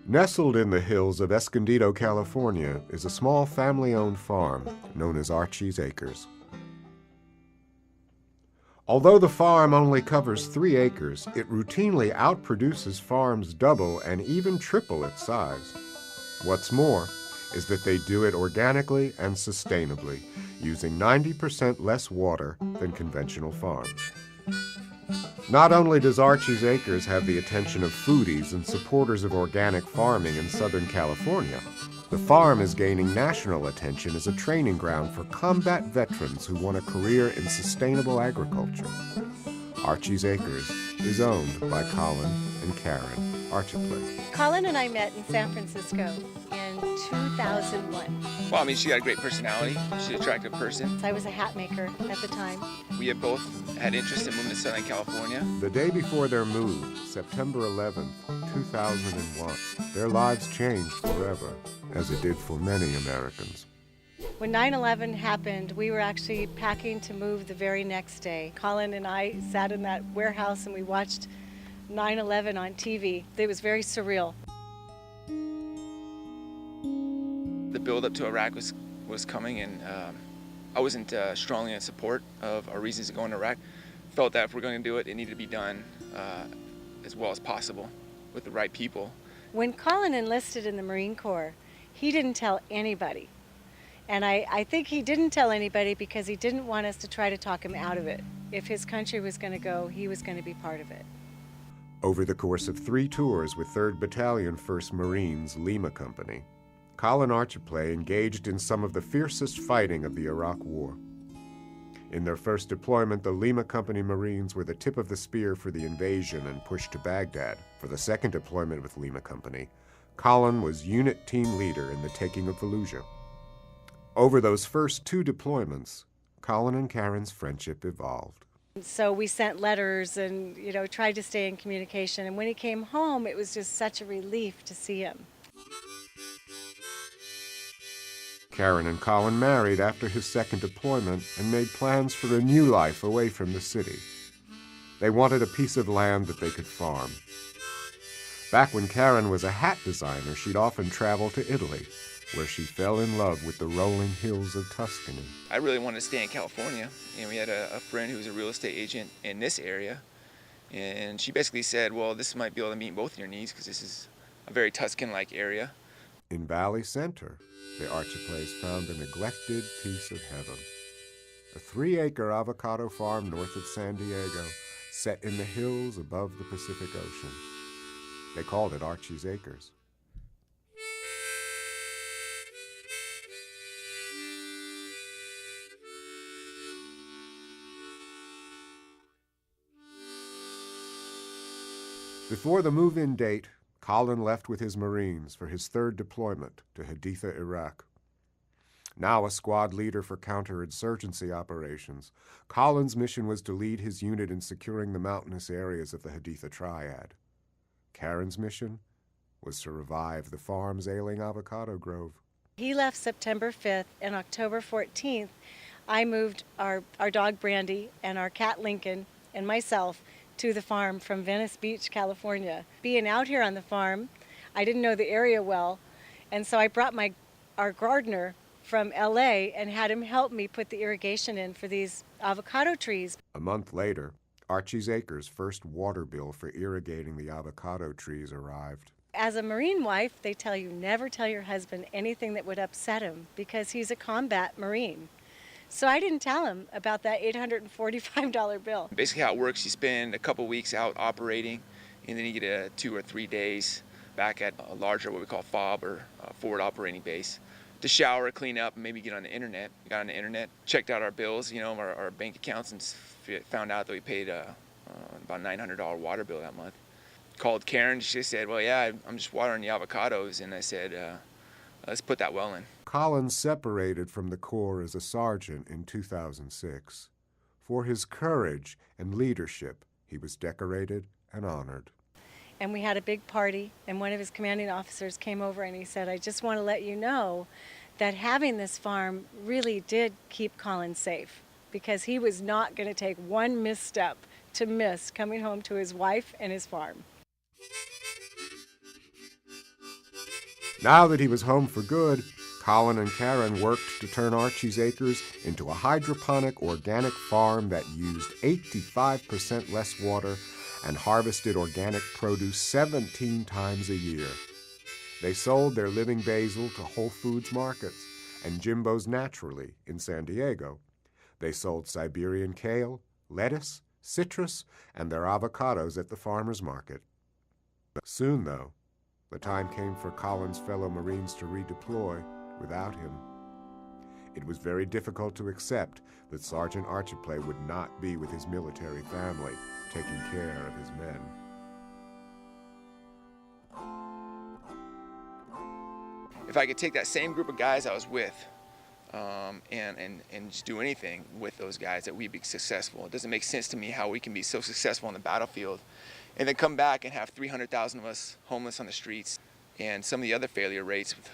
Nestled in the hills of Escondido, California, is a small family-owned farm known as Archie's Acres. Although the farm only covers 3 acres, it routinely outproduces farms double and even triple its size. What's more is that they do it organically and sustainably, using 90% less water than conventional farms. Not only does Archie's Acres have the attention of foodies and supporters of organic farming in Southern California, the farm is gaining national attention as a training ground for combat veterans who want a career in sustainable agriculture. Archie's Acres is owned by Colin and Karen Archipley. Colin and I met in San Francisco in 2001. Well, I mean, she had a great personality. She's an attractive person. I was a hat maker at the time. We had both had interest in moving to Southern California. The day before their move, September 11th, 2001, their lives changed forever, as it did for many Americans. When 9/11 happened, we were actually packing to move the very next day. Colin and I sat in that warehouse and we watched 9/11 on TV. It was very surreal. The build-up to Iraq was coming, and I wasn't strongly in support of our reasons to go into Iraq. Felt that if we're going to do it, it needed to be done as well as possible with the right people. When Colin enlisted in the Marine Corps, he didn't tell anybody. And I think he didn't tell anybody because he didn't want us to try to talk him out of it. If his country was going to go, he was going to be part of it. Over the course of 3 tours with 3rd Battalion 1st Marines Lima Company, Colin Archipley engaged in some of the fiercest fighting of the Iraq War. In their first deployment, the Lima Company Marines were the tip of the spear for the invasion and push to Baghdad. For the second deployment with Lima Company, Colin was unit team leader in the taking of Fallujah. Over those first 2 deployments, Colin and Karen's friendship evolved. So we sent letters and, tried to stay in communication. And when he came home, it was just such a relief to see him. Karen and Colin married after his second deployment and made plans for a new life away from the city. They wanted a piece of land that they could farm. Back when Karen was a hat designer, she'd often travel to Italy, where she fell in love with the rolling hills of Tuscany. I really wanted to stay in California, and we had a friend who was a real estate agent in this area, and she basically said, well, this might be able to meet both of your needs because this is a very Tuscan-like area. In Valley Center, the Archipleys found a neglected piece of heaven. A 3-acre avocado farm north of San Diego, set in the hills above the Pacific Ocean. They called it Archie's Acres. Before the move-in date, Colin left with his Marines for his 3rd deployment to Haditha, Iraq. Now a squad leader for counterinsurgency operations, Colin's mission was to lead his unit in securing the mountainous areas of the Haditha Triad. Karen's mission was to revive the farm's ailing avocado grove. He left September 5th, and October 14th, I moved our dog Brandy and our cat Lincoln and myself to the farm from Venice Beach, California. Being out here on the farm, I didn't know the area well, and so I brought our gardener from LA and had him help me put the irrigation in for these avocado trees. A month later, Archie's Acres' first water bill for irrigating the avocado trees arrived. As a Marine wife, they tell you never tell your husband anything that would upset him because he's a combat Marine. So I didn't tell him about that $845 bill. Basically how it works, you spend a couple weeks out operating, and then you get 2 or 3 days back at a larger, what we call FOB, or forward operating base, to shower, clean up, and maybe get on the internet. We got on the internet, checked out our bills, our bank accounts, and found out that we paid about $900 water bill that month. Called Karen, she said, well, yeah, I'm just watering the avocados, and I said, let's put that well in. Colin separated from the Corps as a sergeant in 2006. For his courage and leadership, he was decorated and honored. And we had a big party, and one of his commanding officers came over and he said, I just want to let you know that having this farm really did keep Colin safe, because he was not going to take one misstep to miss coming home to his wife and his farm. Now that he was home for good, Colin and Karen worked to turn Archie's Acres into a hydroponic organic farm that used 85% less water and harvested organic produce 17 times a year. They sold their living basil to Whole Foods markets and Jimbo's Naturally in San Diego. They sold Siberian kale, lettuce, citrus, and their avocados at the farmer's market. Soon, though, the time came for Colin's fellow Marines to redeploy without him. It was very difficult to accept that Sergeant Archipelé would not be with his military family, taking care of his men. If I could take that same group of guys I was with and just do anything with those guys, that we'd be successful. It doesn't make sense to me how we can be so successful on the battlefield and then come back and have 300,000 of us homeless on the streets, and some of the other failure rates with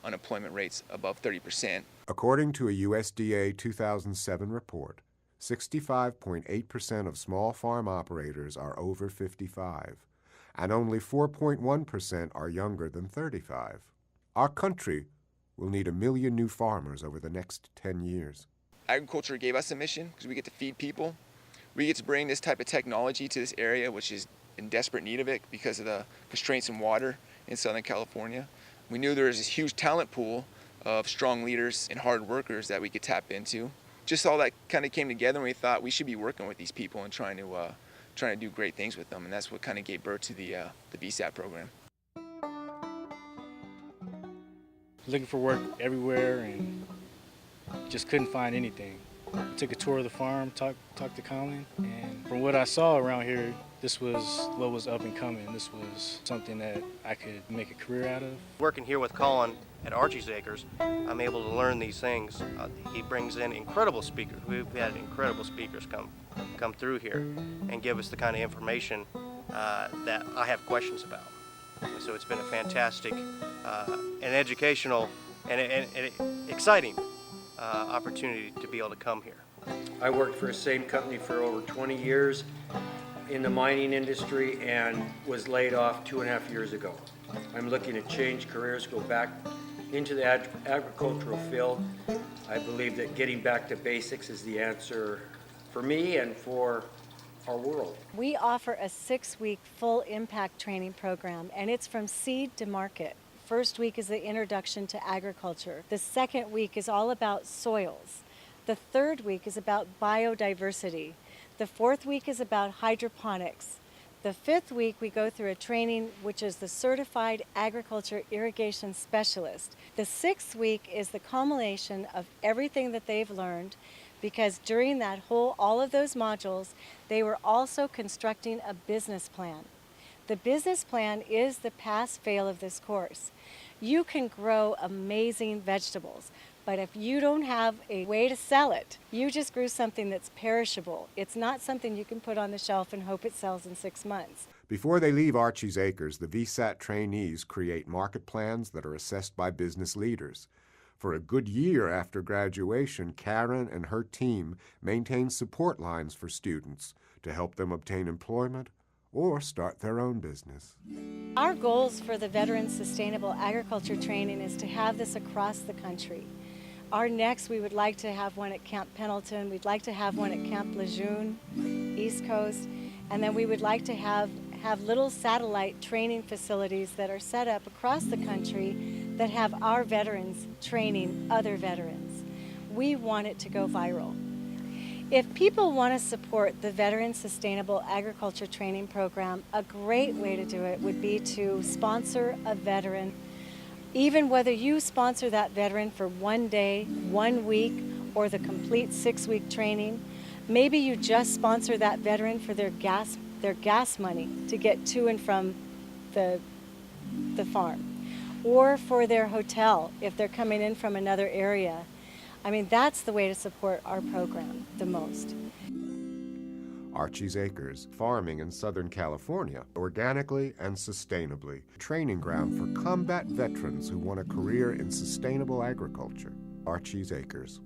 unemployment rates above 30%. According to a USDA 2007 report, 65.8% of small farm operators are over 55, and only 4.1% are younger than 35. Our country will need 1 million new farmers over the next 10 years. Agriculture gave us a mission because we get to feed people. We get to bring this type of technology to this area, which is in desperate need of it because of the constraints in water in Southern California. We knew there was this huge talent pool of strong leaders and hard workers that we could tap into. Just all that kind of came together, and we thought we should be working with these people and trying to do great things with them, and that's what kind of gave birth to the VSAT program. Looking for work everywhere and just couldn't find anything. Took a tour of the farm, talked to Colin, and from what I saw around here, this was what was up and coming. This was something that I could make a career out of. Working here with Colin at Archie's Acres, I'm able to learn these things. He brings in incredible speakers. We've had incredible speakers come through here and give us the kind of information that I have questions about. And so it's been a fantastic and educational and exciting opportunity to be able to come here. I worked for the same company for over 20 years in the mining industry and was laid off 2.5 years ago. I'm looking to change careers, go back into the agricultural field. I believe that getting back to basics is the answer for me and for our world. We offer a 6-week full impact training program, and it's from seed to market. First week is the introduction to agriculture. The second week is all about soils. The third week is about biodiversity. The fourth week is about hydroponics. The fifth week we go through a training which is the Certified Agriculture Irrigation Specialist. The sixth week is the culmination of everything that they've learned, because during that all of those modules, they were also constructing a business plan. The business plan is the pass-fail of this course. You can grow amazing vegetables, but if you don't have a way to sell it, you just grew something that's perishable. It's not something you can put on the shelf and hope it sells in 6 months. Before they leave Archie's Acres, the VSAT trainees create market plans that are assessed by business leaders. For a good year after graduation, Karen and her team maintain support lines for students to help them obtain employment or start their own business. Our goals for the Veterans Sustainable Agriculture Training is to have this across the country. We would like to have one at Camp Pendleton. We'd like to have one at Camp Lejeune, East Coast. And then we would like to have little satellite training facilities that are set up across the country that have our veterans training other veterans. We want it to go viral. If people want to support the Veterans Sustainable Agriculture Training Program, a great way to do it would be to sponsor a veteran. Even whether you sponsor that veteran for 1 day, 1 week, or the complete 6-week training, maybe you just sponsor that veteran for their gas money to get to and from the farm, or for their hotel if they're coming in from another area. I mean, that's the way to support our program the most. Archie's Acres, farming in Southern California, organically and sustainably. A training ground for combat veterans who want a career in sustainable agriculture. Archie's Acres.